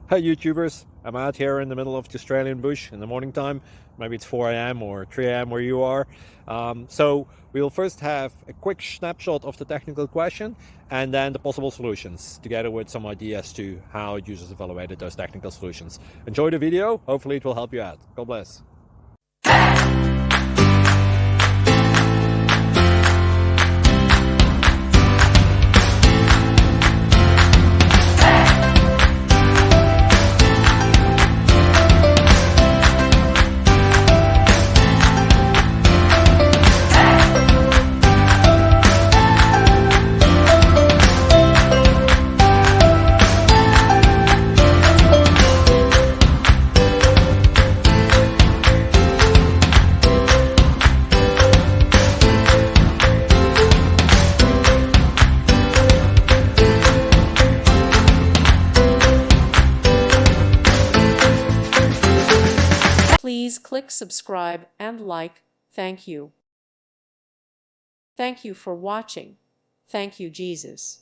Hi YouTubers, I'm out here in the middle of the Australian bush in the morning time. Maybe it's 4 a.m. or 3 a.m. where you are. So we'll first have a quick snapshot of the technical question and then the possible solutions, together with some ideas to how users evaluated those technical solutions. Enjoy the video, hopefully it will help you out. God bless. Please click subscribe and like. Thank you. Thank you for watching. Thank you, Jesus.